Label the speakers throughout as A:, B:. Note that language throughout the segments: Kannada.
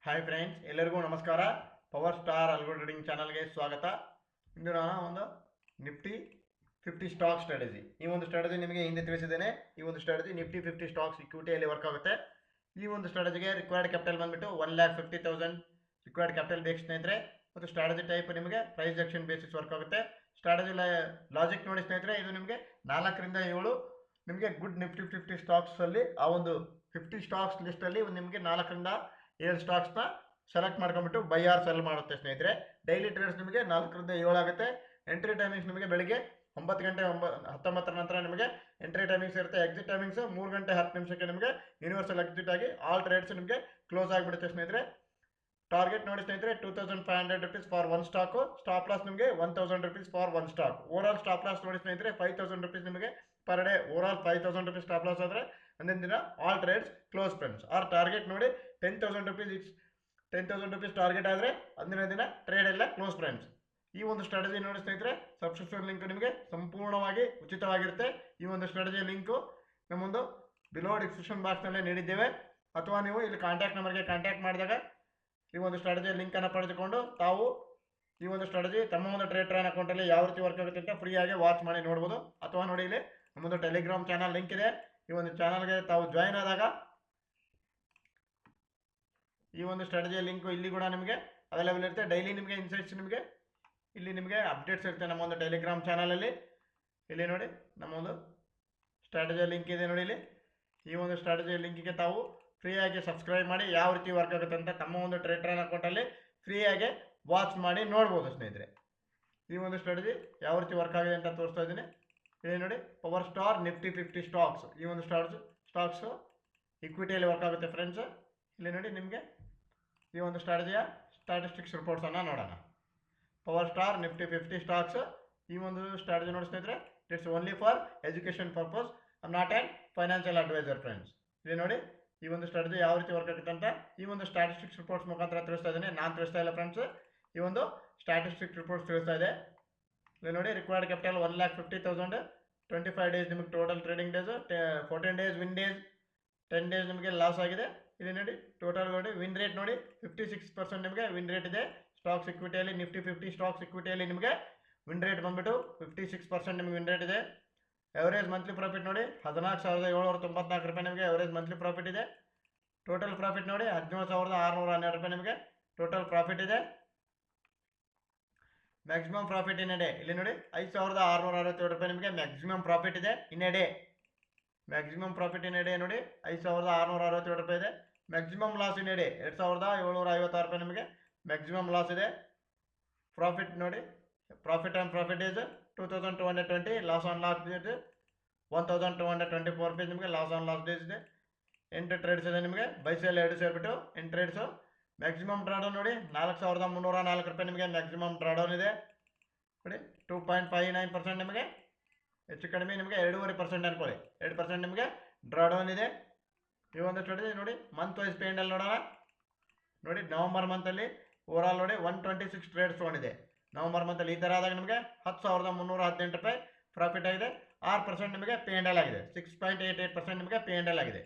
A: ಹಾಯ್ ಫ್ರೆಂಡ್ಸ್, ಎಲ್ಲರಿಗೂ ನಮಸ್ಕಾರ. ಪವರ್ ಸ್ಟಾರ್ ಅಲ್ಗೋ ಟ್ರೇಡಿಂಗ್ ಚಾನಲ್ಗೆ ಸ್ವಾಗತ. ಇಂದು ನಾನು ಒಂದು ನಿಫ್ಟಿ 50 ಸ್ಟಾಕ್ ಸ್ಟ್ರಾಟಜಿ, ಈ ಒಂದು ಸ್ಟ್ರಾಟಜಿ ನಿಮಗೆ ಹಿಂದೆ ತಿಳಿಸಿದ್ದೇನೆ. ಈ ಒಂದು ಸ್ಟ್ರಾಟಜಿ ನಿಫ್ಟಿ 50 ಸ್ಟಾಕ್ಸ್ ಇಕ್ವಿಟಿಯಲ್ಲಿ ವರ್ಕ್ ಆಗುತ್ತೆ. ಈ ಒಂದು ಸ್ಟ್ರಾಟಜಿಗೆ ರಿಕ್ವೈರ್ಡ್ ಕ್ಯಾಪಿಟಲ್ ಬಂದುಬಿಟ್ಟು 1,50,000 ರಿಕ್ವೈರ್ಡ್ ಕ್ಯಾಪಿಟಲ್ ಬೇಕು ಸ್ನೇಹಿತರೆ. ಮತ್ತು ಸ್ಟ್ರಾಟಜಿ ಟೈಪ್ ನಿಮಗೆ ಪ್ರೈಸ್ ಆಕ್ಷನ್ ಬೇಸಿಸ್ ವರ್ಕ್ ಆಗುತ್ತೆ. ಸ್ಟ್ರಾಟಜಿ ಲಾಜಿಕ್ ನೋಡಿ ಸ್ನೇಹಿತರೆ, ಇದು ನಿಮಗೆ 4ರಿಂದ 7 ನಿಮಗೆ ಗುಡ್ ನಿಫ್ಟಿ 50 ಸ್ಟಾಕ್ಸಲ್ಲಿ ಆ ಒಂದು 50 ಸ್ಟಾಕ್ಸ್ ಲಿಸ್ಟಲ್ಲಿ ನಿಮಗೆ 4ರಿಂದ 7 ಸ್ಟಾಕ್ಸ್ನ ಸೆಲೆಕ್ಟ್ ಮಾಡ್ಕೊಂಡ್ಬಿಟ್ಟು ಬೈ ಆರ್ ಸೆಲ್ ಮಾಡುತ್ತೆ ಸ್ನೇಹಿತರೆ. ಡೈಲಿ ಟ್ರೇಡ್ಸ್ ನಿಮಗೆ 4ರಿಂದ 7 ಆಗುತ್ತೆ. ಎಂಟ್ರಿ ಟೈಮಿಂಗ್ಸ್ ನಿಮಗೆ ಬೆಳಿಗ್ಗೆ 9 ಗಂಟೆ 19 ನಂತರ ನಿಮಗೆ ಎಂಟ್ರಿ ಟೈಮಿಂಗ್ಸ್ ಇರುತ್ತೆ. ಎಕ್ಸಿಟ್ ಟೈಮಿಂಗ್ಸ್ 3 ಗಂಟೆ 10 ನಿಮಿಷಕ್ಕೆ ನಿಮಗೆ ಯೂನಿವರ್ಸಲ್ ಎಕ್ಸಿಟ್ ಆಗಿ ಆಲ್ ಟ್ರೇಡ್ಸ್ ನಿಮಗೆ ಕ್ಲೋಸ್ ಆಗಿಬಿಡುತ್ತೆ ಸ್ನೇಹಿತರೆ. ಟಾರ್ಗೆಟ್ ನೋಡಿ ಸ್ನೇಹಿತರೆ, 2500 rupees for one stock. Stop loss ನಿಮಗೆ 1000 rupees for one stock. Over stop loss ನೋಡಿ ಸ್ನೇಹಿತರೆ, 5000 rupees ನಿಮಗೆ per day. Over 5000 rupees stop loss ಆದರೆ ಅಂದಿನ ದಿನ all trades close friends. Or target ನೋಡಿ 10,000 rupees. 10,000 rupees ಟಾರ್ಗೆಟ್ ಆದರೆ ಅಂದಿನ ದಿನ ಟ್ರೇಡ್ ಎಲ್ಲ ಕ್ಲೋಸ್ ಫ್ರೆಂಡ್ಸ್. ಈ ಒಂದು ಸ್ಟ್ರಾಟಜಿ ನೋಡಿ ಸ್ನೇಹಿತರೆ, ಸಬ್ಸ್ಕ್ರಿಪ್ಷನ್ ಲಿಂಕ್ ನಿಮಗೆ ಸಂಪೂರ್ಣವಾಗಿ ಉಚಿತವಾಗಿರುತ್ತೆ. ಈ ಒಂದು ಸ್ಟ್ರಾಟಜಿಯ ಲಿಂಕು ನಮ್ಮೊಂದು ಬಿಲೋ ಡಿಸ್ಕ್ರಿಪ್ಷನ್ ಬಾಕ್ಸ್ನಲ್ಲೇ ನೀಡಿದ್ದೇವೆ. ಅಥವಾ ನೀವು ಇಲ್ಲಿ ಕಾಂಟ್ಯಾಕ್ಟ್ ನಂಬರ್ಗೆ ಕಾಂಟ್ಯಾಕ್ಟ್ ಮಾಡಿದಾಗ ಈ ಒಂದು ಸ್ಟ್ರಾಟಜಿಯ ಲಿಂಕನ್ನು ಪಡೆದುಕೊಂಡು ತಾವು ಈ ಒಂದು ಸ್ಟ್ರಾಟಜಿ ತಮ್ಮ ಒಂದು ಟ್ರೇಡ್ ಅಕೌಂಟಲ್ಲಿ ಯಾವ ರೀತಿ ವರ್ಕ್ ಆಗುತ್ತೆ ಅಂತ ಫ್ರೀಯಾಗಿ ವಾಚ್ ಮಾಡಿ ನೋಡ್ಬೋದು. ಅಥವಾ ನೋಡಿ ಇಲ್ಲಿ ನಮ್ಮೊಂದು ಟೆಲಿಗ್ರಾಮ್ ಚಾನಲ್ ಲಿಂಕ್ ಇದೆ. ಈ ಒಂದು ಚಾನಲ್ಗೆ ತಾವು ಜಾಯಿನ್ ಆದಾಗ ಈ ಒಂದು ಸ್ಟ್ರಾಟಜಿಯ ಲಿಂಕು ಇಲ್ಲಿ ಕೂಡ ನಿಮಗೆ ಅವೈಲೇಬಲ್ ಇರುತ್ತೆ. ಡೈಲಿ ನಿಮಗೆ ಇನ್ಸೈಟ್ಸ್ ನಿಮಗೆ ಇಲ್ಲಿ ನಿಮಗೆ ಅಪ್ಡೇಟ್ಸ್ ಇರುತ್ತೆ ನಮ್ಮ ಒಂದು ಟೆಲಿಗ್ರಾಮ್ ಚಾನಲಲ್ಲಿ. ಇಲ್ಲಿ ನೋಡಿ ನಮ್ಮ ಒಂದು ಸ್ಟ್ರಾಟಜಿಯ ಲಿಂಕ್ ಇದೆ ನೋಡಿ ಇಲ್ಲಿ. ಈ ಒಂದು ಸ್ಟ್ರಾಟಜಿಯ ಲಿಂಕಿಗೆ ತಾವು ಫ್ರೀಯಾಗಿ ಸಬ್ಸ್ಕ್ರೈಬ್ ಮಾಡಿ ಯಾವ ರೀತಿ ವರ್ಕ್ ಆಗುತ್ತೆ ಅಂತ ತಮ್ಮ ಒಂದು ಟ್ರೇಡ್ ಅಕೌಂಟಲ್ಲಿ ಫ್ರೀಯಾಗಿ ವಾಚ್ ಮಾಡಿ ನೋಡ್ಬೋದು ಸ್ನೇಹಿತರೆ. ಈ ಒಂದು ಸ್ಟ್ರಾಟಜಿ ಯಾವ ರೀತಿ ವರ್ಕ್ ಆಗಿದೆ ಅಂತ ತೋರಿಸ್ತಾ ಇದ್ದೀನಿ. ಇಲ್ಲಿ ನೋಡಿ, ಪವರ್ ಸ್ಟಾರ್ ನಿಫ್ಟಿ 50 ಸ್ಟಾಕ್ಸ್. ಈ ಒಂದು ಸ್ಟಾಕ್ಸು ಇಕ್ವಿಟಿಯಲ್ಲಿ ವರ್ಕ್ ಆಗುತ್ತೆ ಫ್ರೆಂಡ್ಸ್. ಇಲ್ಲಿ ನೋಡಿ ನಿಮಗೆ ಈ ಒಂದು ಸ್ಟ್ರಾಟಜಿಯ ಸ್ಟ್ಯಾಟಿಸ್ಟಿಕ್ಸ್ ರಿಪೋರ್ಟ್ಸನ್ನು ನೋಡೋಣ. Power star Nifty 50 stocks. ಈ ಒಂದು ಸ್ಟ್ರಾಟಜಿ ನೋಡಿ ಸ್ನೇಹಿತರೆ, it's only for education purpose. I am not an financial advisor friends. ಇಲ್ಲಿ ನೋಡಿ ಈ ಒಂದು ಸ್ಟ್ರಾಟಜಿ ಯಾವ ರೀತಿ ವರ್ಕ್ ಆಗುತ್ತೆ ಅಂತ ಈ ಒಂದು ಸ್ಟ್ಯಾಟಿಸ್ಟಿಕ್ಸ್ ರಿಪೋರ್ಟ್ಸ್ ಮುಖಾಂತರ ತಿಳಿಸ್ತಾ ಇದ್ದೀನಿ. ನಾನು ತಿಳಿಸ್ತಾ ಇಲ್ಲ ಫ್ರೆಂಡ್ಸ್, ಈ ಒಂದು ಸ್ಟ್ಯಾಟಿಸ್ಟಿಕ್ಸ್ ರಿಪೋರ್ಟ್ಸ್ ತಿಳಿಸ್ತಾ ಇದೆ. ಇಲ್ಲಿ ನೋಡಿ, ರಿಕ್ವೈರ್ಡ್ ಕ್ಯಾಪಿಟಲ್ 1,50,000. 25 ಡೇಸ್ ನಿಮಗೆ total trading days. 14 days win days, 10 days ನಿಮಗೆ ಲಾಸ್ ಆಗಿದೆ. ಇಲ್ಲಿ ನೋಡಿ ಟೋಟಲ್ ನೋಡಿ ವಿನ್ ರೇಟ್ ನೋಡಿ 56% ನಿಮಗೆ ವಿನ್ ರೇಟ್ ಇದೆ. ಸ್ಟಾಕ್ಸ್ ಇಕ್ವಿಟಿಯಲ್ಲಿ ನಿಫ್ಟಿ 50 ಸ್ಟಾಕ್ಸ್ ಇಕ್ವಿಟಿಯಲ್ಲಿ ನಿಮಗೆ ವಿನ್ ರೇಟ್ ಬಂದುಬಿಟ್ಟು 56% ನಿಮಗೆ ವಿನ್ ರೇಟ್ ಇದೆ. ಎವರೇಜ್ ಮಂತ್ಲಿ ಪ್ರಾಫಿಟ್ ನೋಡಿ 14,794 ರೂಪಾಯಿ ನಿಮಗೆ ಎವರೇಜ್ ಮಂತ್ಲಿ ಪ್ರಾಫಿಟ್ ಇದೆ. ಟೋಟಲ್ ಪ್ರಾಫಿಟ್ ನೋಡಿ 17,612 ರೂಪಾಯಿ ನಿಮಗೆ ಟೋಟಲ್ ಪ್ರಾಫಿಟ್ ಇದೆ. Maximum profit in a day ಇಲ್ಲಿ ನೋಡಿ 5,667 ರೂಪಾಯಿ ನಿಮಗೆ ಮ್ಯಾಕ್ಸಿಮಮ್ ಪ್ರಾಫಿಟ್ ಇದೆ in a day. Maximum profit in a day ನೋಡಿ 5,667 ರೂಪಾಯಿ ಇದೆ. Maximum loss in a day 2,756 ರೂಪಾಯಿ ನಿಮಗೆ ಮ್ಯಾಕ್ಸಿಮಮ್ ಲಾಸ್ ಇದೆ. ಪ್ರಾಫಿಟ್ ನೋಡಿ, profit on profit is 2,220. Loss on loss days 1,224 rupees ನಿಮಗೆ ಲಾಸ್ ಆನ್ ಲಾಸ್ ಡೇಸ್ ಇದೆ. 8 ಟ್ರೇಡ್ಸ್ ಇದೆ ನಿಮಗೆ. By sale 2 ಸೇರಿಬಿಟ್ಟು 8 trades. ಮ್ಯಾಕ್ಸಿಮಮ್ ಡ್ರಾಡೌನ್ ನೋಡಿ 4,304 ರೂಪಾಯಿ ನಿಮಗೆ ಮ್ಯಾಕ್ಸಿಮಮ್ ಡ್ರಾಡೌನ್ ಇದೆ ನೋಡಿ. 2.59% ನಿಮಗೆ ಹೆಚ್ಚು ಕಡಿಮೆ ನಿಮಗೆ 2.5% ಅನ್ಕೊಳ್ಳಿ, 2% ನಿಮಗೆ ಡ್ರಾಡೌನ್ ಇದೆ. ಈ ಒಂದು ಸ್ಟ್ರಾಟಜಿ ನೋಡಿ ಮಂತ್ ವೈಸ್ ಪೇಂಡಲ್ಲಿ ನೋಡೋಣ. ನೋಡಿ ನವಂಬರ್ ಮಂತಲ್ಲಿ ಓವರಾಲ್ ನೋಡಿ 126 ಟ್ರೇಡ್ಸ್ ತೊಗೊಂಡಿದೆ. ನವಂಬರ್ ಮಂತಲ್ಲಿ ಈ ಥರ ಆದಾಗ ನಿಮಗೆ 10,318 ರೂಪಾಯಿ ಪ್ರಾಫಿಟ್ ಆಗಿದೆ. 6% ನಿಮಗೆ ಪೇಂಡಲ್ ಆಗಿದೆ. 6.88% ನಿಮಗೆ ಪೇಂಡಲ್ ಆಗಿದೆ.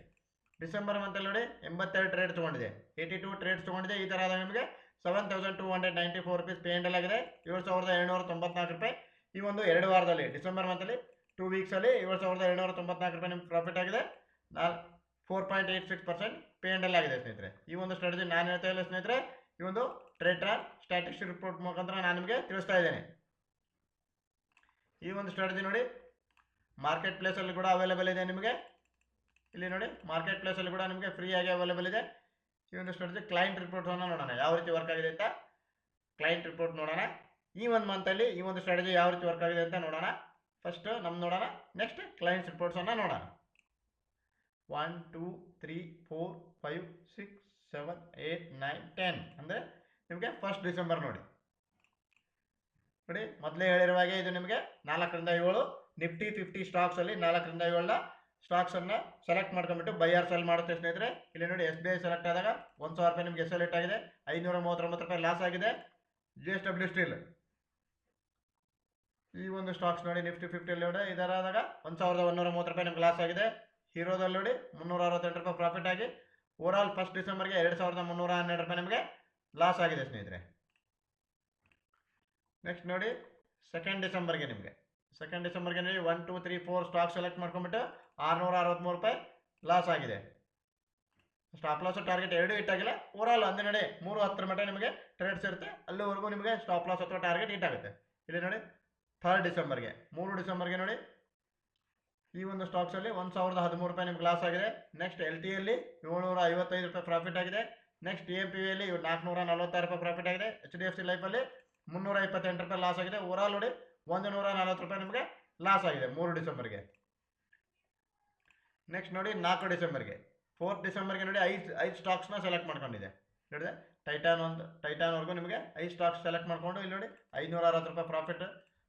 A: ಡಿಸೆಂಬರ್ ಮಂತಲ್ಲಿ ನೋಡಿ 82 ಟ್ರೇಡ್ ತೊಗೊಂಡಿದೆ, 82 ಟ್ರೇಡ್ಸ್ ತೊಗೊಂಡಿದೆ. ಈ ಥರ ಆದಾಗ ನಿಮಗೆ 7,294 ರೂಪೀಸ್ ಪೇಂಡಲ್ ಆಗಿದೆ. 7,794 ರೂಪಾಯಿ ಈ ಒಂದು 2 ವಾರದಲ್ಲಿ, ಡಿಸೆಂಬರ್ ಮಂತಲ್ಲಿ 2 ವೀಕ್ಸಲ್ಲಿ 7,794 ರೂಪಾಯಿ ನಿಮ್ಗೆ ಪ್ರಾಫಿಟ್ ಆಗಿದೆ. 4.86% ಪೇಂಡಲ್ ಆಗಿದೆ ಸ್ನೇಹಿತರೆ. ಈ ಒಂದು ಸ್ಟ್ರಾಟಜಿ ನಾನು ಹೇಳ್ತಾ ಇಲ್ಲ ಸ್ನೇಹಿತರೆ, ಈ ಒಂದು ಟ್ರೇಡ್ ಸ್ಟ್ಯಾಟಿಸ್ಟಿಕ್ಸ್ ರಿಪೋರ್ಟ್ ಮುಖಾಂತರ ನಾನು ನಿಮಗೆ ತಿಳಿಸ್ತಾ ಇದ್ದೇನೆ. ಈ ಒಂದು ಸ್ಟ್ರಾಟಜಿ ನೋಡಿ ಮಾರ್ಕೆಟ್ ಪ್ಲೇಸಲ್ಲಿ ಕೂಡ ಅವೈಲೇಬಲ್ ಇದೆ ನಿಮಗೆ. ಇಲ್ಲಿ ನೋಡಿ ಮಾರ್ಕೆಟ್ ಪ್ಲೇಸಲ್ಲಿ ಕೂಡ ನಿಮಗೆ ಫ್ರೀಯಾಗಿ ಅವೈಲೇಬಲ್ ಇದೆ. ಈ ಒಂದು ಸ್ಟ್ರಾಟಜಿ ಕ್ಲೈಂಟ್ ರಿಪೋರ್ಟನ್ನು ನೋಡೋಣ ಯಾವ ರೀತಿ ವರ್ಕ್ ಆಗಿದೆ ಅಂತ. ಕ್ಲೈಂಟ್ ರಿಪೋರ್ಟ್ ನೋಡೋಣ. ಈ ಒಂದು ಮಂತಲ್ಲಿ ಈ ಒಂದು ಸ್ಟ್ರಾಟಜಿ ಯಾವ ರೀತಿ ವರ್ಕ್ ಆಗಿದೆ ಅಂತ ನೋಡೋಣ. ಫಸ್ಟ್ ನಮ್ಮ ನೋಡೋಣ, ನೆಕ್ಸ್ಟ್ ಕ್ಲೈಂಟ್ಸ್ ರಿಪೋರ್ಟ್ಸನ್ನು ನೋಡೋಣ. 1 2 3 4 5 6 7 8 9 10 ಅಂದರೆ ನಿಮಗೆ 1st ಡಿಸೆಂಬರ್ ನೋಡಿ. ನೋಡಿ ಮೊದಲೇ ಹೇಳಿರುವ ಹಾಗೆ ಇದು ನಿಮಗೆ 4ರಿಂದ 7 ನಿಫ್ಟಿ 50 ಸ್ಟಾಕ್ಸಲ್ಲಿ 4ರಿಂದ 7 ಸ್ಟಾಕ್ಸನ್ನು ಸೆಲೆಕ್ಟ್ ಮಾಡ್ಕೊಂಡ್ಬಿಟ್ಟು ಬೈ ಆರ್ ಸೆಲ್ ಮಾಡುತ್ತೆ ಸ್ನೇಹಿತರೆ. ಇಲ್ಲಿ ನೋಡಿ SBI ಸೆಲೆಕ್ಟ್ ಆದಾಗ 1,000 ರೂಪಾಯಿ ನಿಮಗೆ ಸೆಲೆಕ್ಟ್ ಆಗಿದೆ. 539 ರೂಪಾಯಿ ಲಾಸ್ ಆಗಿದೆ. JSW ಸ್ಟೀಲ್ ಈ ಒಂದು ಸ್ಟಾಕ್ಸ್ ನೋಡಿ ನಿಫ್ಟಿ 50 ನೋಡಿ ಇದರಾದಾಗ 1,130 ರೂಪಾಯಿ ನಿಮ್ಗೆ ಲಾಸ್ ಆಗಿದೆ. ಹೀರೋದಲ್ಲಿ ನೋಡಿ 368 ರೂಪಾಯಿ ಪ್ರಾಫಿಟ್ ಆಗಿ ಓವರಾಲ್ ಫಸ್ಟ್ ಡಿಸೆಂಬರ್ಗೆ 2312 ರೂಪಾಯಿ ನಿಮಗೆ ಲಾಸ್ ಆಗಿದೆ ಸ್ನೇಹಿತರೆ. ನೆಕ್ಸ್ಟ್ ನೋಡಿ ಸೆಕೆಂಡ್ ಡಿಸೆಂಬರ್ಗೆ ನೋಡಿ 1 2 3 4 ಸ್ಟಾಕ್ ಸೆಲೆಕ್ಟ್ ಮಾಡ್ಕೊಂಡ್ಬಿಟ್ಟು 663 ರೂಪಾಯಿ ಲಾಸ್ ಆಗಿದೆ. ಸ್ಟಾಪ್ ಲಾಸ್ ಟಾರ್ಗೆಟ್ ಎರಡು ಇಟ್ಟಾಗಿಲ್ಲ. ಓವರಾಲ್ ಅಂದ್ರೆ ನೋಡಿ 3:10 ಮಟ್ಟ ನಿಮಗೆ ಟ್ರೇಡ್ಸ್ ಇರುತ್ತೆ, ಅಲ್ಲಿವರೆಗೂ ನಿಮಗೆ ಸ್ಟಾಪ್ ಲಾಸ್ ಅಥವಾ ಟಾರ್ಗೆಟ್ ಹಿಟ್ ಆಗುತ್ತೆ. ಇಲ್ಲಿ ನೋಡಿ 3 ಡಿಸೆಂಬರ್ಗೆ ನೋಡಿ ಈ ಒಂದು ಸ್ಟಾಕ್ಸಲ್ಲಿ 1013 ರೂಪಾಯಿ ನಿಮ್ಗೆ ಲಾಸ್ ಆಗಿದೆ. ನೆಕ್ಸ್ಟ್ LTಯಲ್ಲಿ 755 ರೂಪಾಯಿ ಪ್ರಾಫಿಟ್ ಆಗಿದೆ. ನೆಕ್ಸ್ಟ್ AMPಯಲ್ಲಿ 446 ರೂಪಾಯಿ ಪ್ರಾಫಿಟ್ ಆಗಿದೆ. HDFC ಲೈಫಲ್ಲಿ 328 ರೂಪಾಯಿ ಲಾಸ್ ಆಗಿದೆ. ಓವರಾಲ್ ನೋಡಿ 140 ರೂಪಾಯಿ ನಿಮಗೆ ಲಾಸ್ ಆಗಿದೆ 3 ಡಿಸೆಂಬರ್ಗೆ. ನೆಕ್ಸ್ಟ್ ನೋಡಿ 4 ಡಿಸೆಂಬರ್ಗೆ 4 ಡಿಸೆಂಬರ್ಗೆ ನೋಡಿ 5 ಸ್ಟಾಕ್ಸ್ನ ಸೆಲೆಕ್ಟ್ ಮಾಡ್ಕೊಂಡಿದೆ. ನೋಡಿದೆ ಟೈಟಾನ್ವರೆಗೂ ನಿಮಗೆ 5 ಸ್ಟಾಕ್ಸ್ ಸೆಲೆಕ್ಟ್ ಮಾಡ್ಕೊಂಡು ಇಲ್ಲಿ ನೋಡಿ 560 ರೂಪಾಯಿ ಪ್ರಾಫಿಟ್,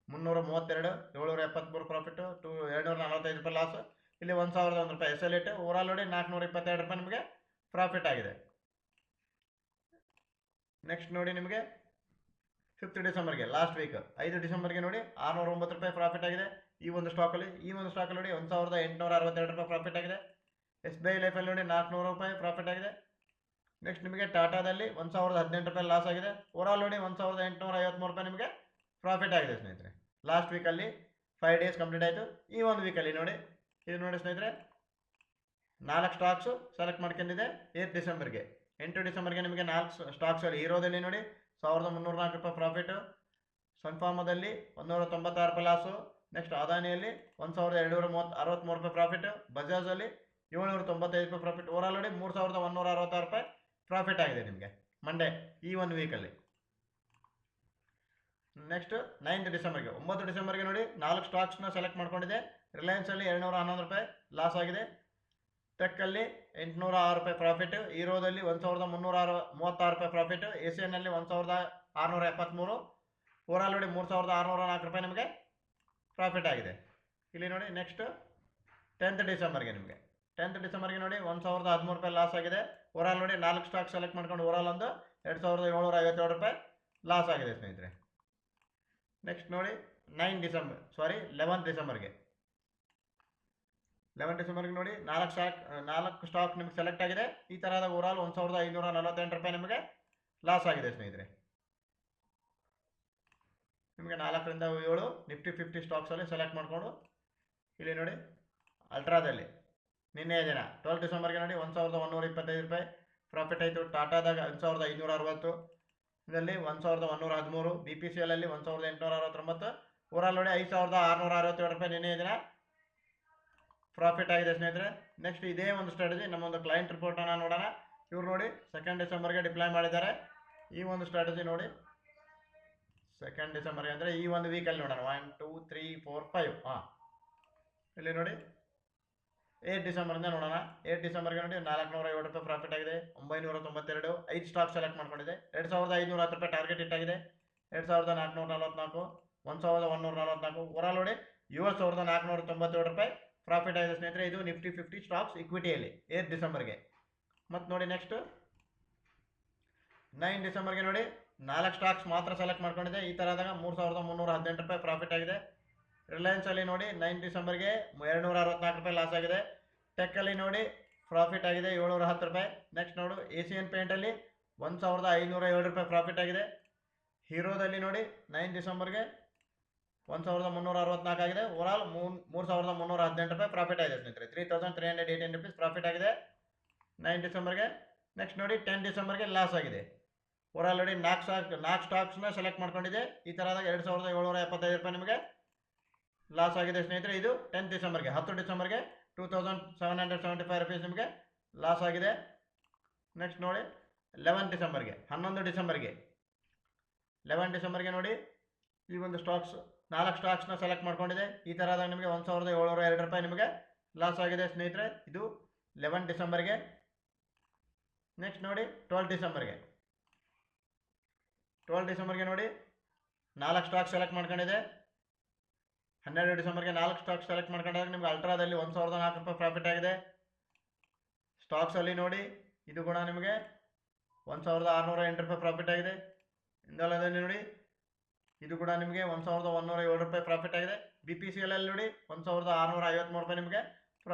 A: 332, 773 ಪ್ರಾಫಿಟ್, 245 ರೂಪಾಯಿ ಲಾಸ್. ಇಲ್ಲಿ 1001 ರೂಪಾಯಿ SL8. ಓವರಾಲ್ ನೋಡಿ 422 ರೂಪಾಯಿ ನಿಮಗೆ ಪ್ರಾಫಿಟ್ ಆಗಿದೆ. ನೆಕ್ಸ್ಟ್ ನೋಡಿ ನಿಮಗೆ 5th ಡಿಸೆಂಬರ್ಗೆ ಲಾಸ್ಟ್ ವೀಕ್ 5 ಡಿಸೆಂಬರ್ಗೆ ನೋಡಿ 609 ರೂಪಾಯಿ ಪ್ರಾಫಿಟ್ ಆಗಿದೆ. ಈ ಒಂದು ಸ್ಟಾಕಲ್ಲಿ ನೋಡಿ 1862 ರೂಪಾಯಿ ಪ್ರಾಫಿಟ್ ಆಗಿದೆ. SBI ಲೈಫಲ್ಲಿ ನೋಡಿ 400 ರೂಪಾಯಿ ಪ್ರಾಫಿಟ್ ಆಗಿದೆ. ನೆಕ್ಸ್ಟ್ ನಿಮಗೆ ಟಾಟಾದಲ್ಲಿ 1018 ರೂಪಾಯಿ ಲಾಸ್ ಆಗಿದೆ. ಓವರಾಲ್ ನೋಡಿ 1853 ರೂಪಾಯಿ ನಿಮಗೆ ಪ್ರಾಫಿಟ್ ಆಗಿದೆ ಸ್ನೇಹಿತರೆ. ಲಾಸ್ಟ್ ವೀಕಲ್ಲಿ 5 ಡೇಸ್ ಕಂಪ್ಲೀಟ್ ಆಯಿತು. ಈ ಒಂದು ವೀಕಲ್ಲಿ ನೋಡಿ ಇದು ನೋಡಿ ಸ್ನೇಹಿತರೆ 4 ಸ್ಟಾಕ್ಸು ಸೆಲೆಕ್ಟ್ ಮಾಡ್ಕೊಂಡಿದೆ 8 ಡಿಸೆಂಬರ್ಗೆ. 8 ಡಿಸೆಂಬರ್ಗೆ ನಿಮಗೆ 4 ಸ್ಟಾಕ್ಸಲ್ಲಿ ಹೀರೋದಲ್ಲಿ ನೋಡಿ 1304 ರೂಪಾಯಿ ಪ್ರಾಫಿಟ್, ಸನ್ಫಾರ್ಮದಲ್ಲಿ 196 ರೂಪಾಯಿ ಲಾಸು. ನೆಕ್ಸ್ಟ್ ಅದಾನಿಯಲ್ಲಿ 1263 ರೂಪಾಯಿ ಪ್ರಾಫಿಟ್, ಬಜಾಜಲ್ಲಿ 795 ರೂಪಾಯಿ ಪ್ರಾಫಿಟ್. ಓವರಾಲ್ ನೋಡಿ 3166 ರೂಪಾಯಿ ಪ್ರಾಫಿಟ್ ಆಗಿದೆ ನಿಮಗೆ ಮಂಡೇ ಈ ಒಂದು ವೀಕಲ್ಲಿ. ನೆಕ್ಸ್ಟ್ 9th ಡಿಸೆಂಬರ್ಗೆ 9 ಡಿಸೆಂಬರ್ಗೆ ನೋಡಿ 4 ಸ್ಟಾಕ್ಸ್ನ ಸೆಲೆಕ್ಟ್ ಮಾಡ್ಕೊಂಡಿದೆ. ರಿಲಯನ್ಸಲ್ಲಿ 711 ರೂಪಾಯಿ ಲಾಸ್ ಆಗಿದೆ. ಟೆಕ್ಕಲ್ಲಿ 806 ರೂಪಾಯಿ ಪ್ರಾಫಿಟ್, ಹೀರೋದಲ್ಲಿ 1336 ರೂಪಾಯಿ ಪ್ರಾಫಿಟ್, ACNಲ್ಲಿ 1673. ಓವರಾಲ್ ನೋಡಿ 3604 ರೂಪಾಯಿ ನಿಮಗೆ ಪ್ರಾಫಿಟ್ ಆಗಿದೆ. ಇಲ್ಲಿ ನೋಡಿ ನೆಕ್ಸ್ಟ್ 10th ಡಿಸೆಂಬರ್ಗೆ ನೋಡಿ 1013 ರೂಪಾಯಿ ಲಾಸ್ ಆಗಿದೆ. ಓವರಾಲ್ ನೋಡಿ 4 ಸ್ಟಾಕ್ ಸೆಲೆಕ್ಟ್ ಮಾಡ್ಕೊಂಡು ಓವರಾಲ್ ಒಂದು 2757 ರೂಪಾಯಿ ಲಾಸ್ ಆಗಿದೆ ಸ್ನೇಹಿತರೆ. ನೆಕ್ಸ್ಟ್ ನೋಡಿ 11th ಡಿಸೆಂಬರ್ಗೆ ನೋಡಿ 4 ಸ್ಟಾಕ್ ನಿಮಗೆ ಸೆಲೆಕ್ಟ್ ಆಗಿದೆ. ಈ ಥರದ ಓವರಾಲ್ 1548 ರೂಪಾಯಿ ನಿಮಗೆ ಲಾಸ್ ಆಗಿದೆ ಸ್ನೇಹಿತರೆ. ನಿಮಗೆ 4 ರಿಂದ 7 ನಿಫ್ಟಿ 50 ಸ್ಟಾಕ್ಸಲ್ಲಿ ಸೆಲೆಕ್ಟ್ ಮಾಡಿಕೊಂಡು ಇಲ್ಲಿ ನೋಡಿ ಅಲ್ಟ್ರಾದಲ್ಲಿ ನಿನ್ನೆ ದಿನ 12 ಡಿಸೆಂಬರ್ಗೆ ನೋಡಿ 1125 ರೂಪಾಯಿ ಪ್ರಾಫಿಟ್ ಆಯಿತು. ಟಾಟಾದಾಗ 1560, ಇದರಲ್ಲಿ 1113, BPCLಲ್ಲಿ 1869. ಓವರಾಲ್ ನೋಡಿ 5667 ರೂಪಾಯಿ ನಿನ್ನೆ ದಿನ ಪ್ರಾಫಿಟ್ ಆಗಿದೆ ಸ್ನೇಹಿತರೆ. ನೆಕ್ಸ್ಟ್ ಇದೇ ಒಂದು ಸ್ಟ್ರಾಟಜಿ ನಮ್ಮೊಂದು ಕ್ಲೈಂಟ್ ರಿಪೋರ್ಟನ್ನು ನೋಡೋಣ. ಇವ್ರು ನೋಡಿ 2nd ಡಿಸೆಂಬರ್ಗೆ ಡಿಪ್ಲಾಯ್ ಮಾಡಿದ್ದಾರೆ. ಈ ಒಂದು ಸ್ಟ್ರಾಟಜಿ ನೋಡಿ 2nd ಡಿಸೆಂಬರ್ಗೆ ಅಂದರೆ ಈ ಒಂದು ವೀಕಲ್ಲಿ ನೋಡೋಣ. 1 2 3 4 5 ಇಲ್ಲಿ ನೋಡಿ 8 ಡಿಸೆಂಬರಿಂದ ನೋಡೋಣ. 8 ಡಿಸೆಂಬರ್ಗೆ ನೋಡಿ 407 ರೂಪಾಯಿ ಪ್ರಾಫಿಟ್ ಆಗಿದೆ. 992, 5 ಸ್ಟಾಕ್ ಸೆಲೆಕ್ಟ್ ಮಾಡ್ಕೊಂಡಿದೆ. 2510 ರೂಪಾಯಿ ಟಾರ್ಗೆಟ್ ಇಟ್ಟಾಗಿದೆ. 2444, 1144. ಓವರಾಲ್ ನೋಡಿ 7497 ರೂಪಾಯಿ ಪ್ರಾಫಿಟ್ ಆಗಿದೆ ಸ್ನೇಹಿತರೆ. ಇದು ನಿಫ್ಟಿ 50 ಸ್ಟಾಕ್ಸ್ ಇಕ್ವಿಟಿಯಲ್ಲಿ 8 ಡಿಸೆಂಬರ್ಗೆ. ಮತ್ತು ನೋಡಿ ನೆಕ್ಸ್ಟ್ 9 ಡಿಸೆಂಬರ್ಗೆ ನೋಡಿ 4 ಸ್ಟಾಕ್ಸ್ ಮಾತ್ರ ಸೆಲೆಕ್ಟ್ ಮಾಡ್ಕೊಂಡಿದೆ. ಈ ಥರದಾಗ 3318 ರೂಪಾಯಿ ಪ್ರಾಫಿಟ್ ಆಗಿದೆ. ರಿಲಯನ್ಸಲ್ಲಿ ನೋಡಿ 9 ಡಿಸೆಂಬರ್ಗೆ 264 ರೂಪಾಯಿ ಲಾಸ್ ಆಗಿದೆ. ಟೆಕ್ಕಲ್ಲಿ ನೋಡಿ ಪ್ರಾಫಿಟ್ ಆಗಿದೆ 710 ರೂಪಾಯಿ. ನೆಕ್ಸ್ಟ್ ನೋಡು ACN ಪೇಂಟಲ್ಲಿ 1507 ರೂಪಾಯಿ ಪ್ರಾಫಿಟ್ ಆಗಿದೆ. ಹೀರೋದಲ್ಲಿ ನೋಡಿ 9 ಡಿಸೆಂಬರ್ಗೆ 1364 ಆಗಿದೆ. ಓವರಾಲ್ 3318 ರೂಪಾಯಿ ಪ್ರಾಫಿಟ್ ಆಗಿದೆ ಸ್ನೇಹಿತರೆ. 3318 ರುಪೀಸ್ ಪ್ರಾಫಿಟ್ ಆಗಿದೆ 9 ಡಿಸೆಂಬರ್ಗೆ. ನೆಕ್ಸ್ಟ್ ನೋಡಿ 10 ಡಿಸೆಂಬರ್ಗೆ ಲಾಸ್ ಆಗಿದೆ. ಓವರಾಲ್ ನೋಡಿ 4 ಸ್ಟಾಕ್ಸ್ನ ಸೆಲೆಕ್ಟ್ ಮಾಡ್ಕೊಂಡಿದೆ. ಈ ಥರದಾಗ 2775 ರೂಪಾಯಿ ನಿಮಗೆ ಲಾಸ್ ಆಗಿದೆ ಸ್ನೇಹಿತರೆ. ಇದು 10th ಡಿಸೆಂಬರ್ಗೆ. 10 ಡಿಸೆಂಬರ್ಗೆ 2775 ರೂಪೀಸ್ ನಿಮಗೆ ಲಾಸ್ ಆಗಿದೆ. ನೆಕ್ಸ್ಟ್ ನೋಡಿ 11 ಡಿಸೆಂಬರ್ಗೆ 11 ಡಿಸೆಂಬರ್ಗೆ ನೋಡಿ ಈ ಒಂದು ಸ್ಟಾಕ್ಸ್ 4 ಸ್ಟಾಕ್ಸ್ನ ಸೆಲೆಕ್ಟ್ ಮಾಡ್ಕೊಂಡಿದೆ. ಈ ಥರದಾಗ ನಿಮಗೆ 1702 ರೂಪಾಯಿ ನಿಮಗೆ ಲಾಸ್ ಆಗಿದೆ ಸ್ನೇಹಿತರೆ. ಇದು 11 ಡಿಸೆಂಬರ್ಗೆ. ನೆಕ್ಸ್ಟ್ ನೋಡಿ 12 ಡಿಸೆಂಬರ್ಗೆ ನೋಡಿ 4 ಸ್ಟಾಕ್ ಸೆಲೆಕ್ಟ್ ಮಾಡ್ಕೊಂಡಿದೆ. 12 ಡಿಸೆಂಬರ್ಗೆ 4 ಸ್ಟಾಕ್ ಸೆಲೆಕ್ಟ್ ಮಾಡ್ಕೊಂಡಾಗ ನಿಮ್ಗೆ ಅಲ್ಟ್ರಾದಲ್ಲಿ 1004 ರೂಪಾಯಿ ಪ್ರಾಫಿಟ್ ಆಗಿದೆ. ಸ್ಟಾಕ್ಸಲ್ಲಿ ನೋಡಿ ಇದು ಕೂಡ ನಿಮಗೆ 1608 ರೂಪಾಯಿ ಪ್ರಾಫಿಟ್ ಆಗಿದೆ. ಇಂದಲದಲ್ಲಿ ನೋಡಿ ಇದು ಕೂಡ ನಿಮಗೆ 1107 ರೂಪಾಯಿ ಪ್ರಾಫಿಟ್ ಆಗಿದೆ. BPCLಲ್ಲಿ ನೋಡಿ 1653 ರೂಪಾಯಿ ನಿಮಗೆ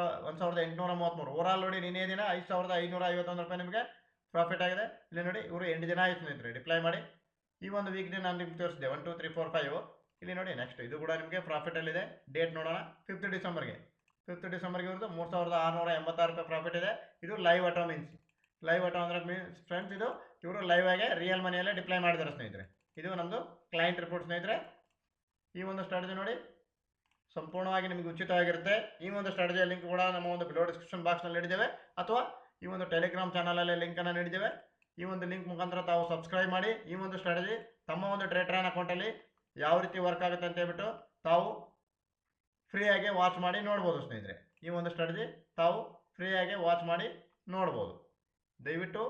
A: 1833 ಓವರಾಲ್ ನೋಡಿ ನಿನ್ನೆ ದಿನ 5551 ರೂಪಾಯಿ ನಿಮಗೆ ಪ್ರಾಫಿಟ್ ಆಗಿದೆ. ಇಲ್ಲಿ ನೋಡಿ ಇವರು 8 ದಿನ ಆಯಿತು ಸ್ನೇಹಿತರೆ ಡಿಪ್ಲೈ ಮಾಡಿ. ಈ ಒಂದು ವೀಕ್ನೇ ನಾನು ನಿಮ್ಗೆ ತೋರಿಸಿದೆ 1 2 3 4 5. ಇಲ್ಲಿ ನೋಡಿ ನೆಕ್ಸ್ಟ್ ಇದು ಕೂಡ ನಿಮಗೆ ಪ್ರಾಫಿಟಲ್ಲಿದೆ. ಡೇಟ್ ನೋಡೋಣ, 5th ಡಿಸೆಂಬರ್ಗೆ ಇವ್ರದ್ದು 3686 ರೂಪಾಯಿ ಪ್ರಾಫಿಟ್ ಇದೆ. ಇದು ಲೈವ್ ಆಟೋ ಅಂದರೆ ಮೀನ್ಸ್ ಫ್ರೆಂಡ್ಸ್ ಇದು ಇವರು ಲೈವ್ ಆಗಿ ರಿಯಲ್ ಮನಿಯಲ್ಲೇ ಡಿಪ್ಲೈ ಮಾಡಿದ್ದಾರೆ ಸ್ನೇಹಿತರೆ. ಇದು ನಮ್ಮದು ಕ್ಲೈಂಟ್ ರಿಪೋರ್ಟ್ ಸ್ನೇಹಿತರೆ. ಈ ಒಂದು ಸ್ಟ್ರಾಟಜಿ ನೋಡಿ ಸಂಪೂರ್ಣವಾಗಿ ನಿಮಗೆ ಉಚಿತವಾಗಿರುತ್ತೆ. ಈ ಒಂದು ಸ್ಟ್ರಾಟಜಿಯ ಲಿಂಕ್ ಕೂಡ ನಮ್ಮ ಒಂದು ಬಿಲೋ ಡಿಸ್ಕ್ರಿಪ್ಷನ್ ಬಾಕ್ಸ್ನಲ್ಲಿ ನೀಡಿದ್ದೇವೆ, ಅಥವಾ ಈ ಒಂದು ಟೆಲಿಗ್ರಾಮ್ ಚಾನಲಲ್ಲಿ ಲಿಂಕನ್ನು ನೀಡಿದ್ದೇವೆ. ಈ ಒಂದು ಲಿಂಕ್ ಮುಖಾಂತರ ತಾವು ಸಬ್ಸ್ಕ್ರೈಬ್ ಮಾಡಿ ಈ ಒಂದು ಸ್ಟ್ರಾಟಜಿ ತಮ್ಮ ಒಂದು ಟ್ರೇಡರ್ ಅಕೌಂಟಲ್ಲಿ ಯಾವ ರೀತಿ ವರ್ಕ್ ಆಗುತ್ತೆ ಅಂತ ಹೇಳ್ಬಿಟ್ಟು ತಾವು ಫ್ರೀಯಾಗಿ ವಾಚ್ ಮಾಡಿ ನೋಡ್ಬೋದು ಸ್ನೇಹಿತರೆ. ಈ ಒಂದು ಸ್ಟ್ರಾಟಜಿ ತಾವು ಫ್ರೀಯಾಗಿ ವಾಚ್ ಮಾಡಿ ನೋಡ್ಬೋದು. ದಯವಿಟ್ಟು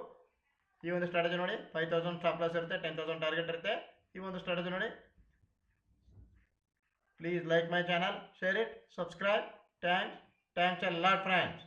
A: ಈ ಒಂದು ಸ್ಟ್ರಾಟಜಿ ನೋಡಿ 5000 ಸ್ಟಾಪ್ ಲಾಸ್ ಇರುತ್ತೆ, 10,000 ಟಾರ್ಗೆಟ್ ಇರುತ್ತೆ. ಈ ಒಂದು ಸ್ಟ್ರಾಟಜಿ ನೋಡಿ. Please like my channel, share it, subscribe. Thanks a lot friends.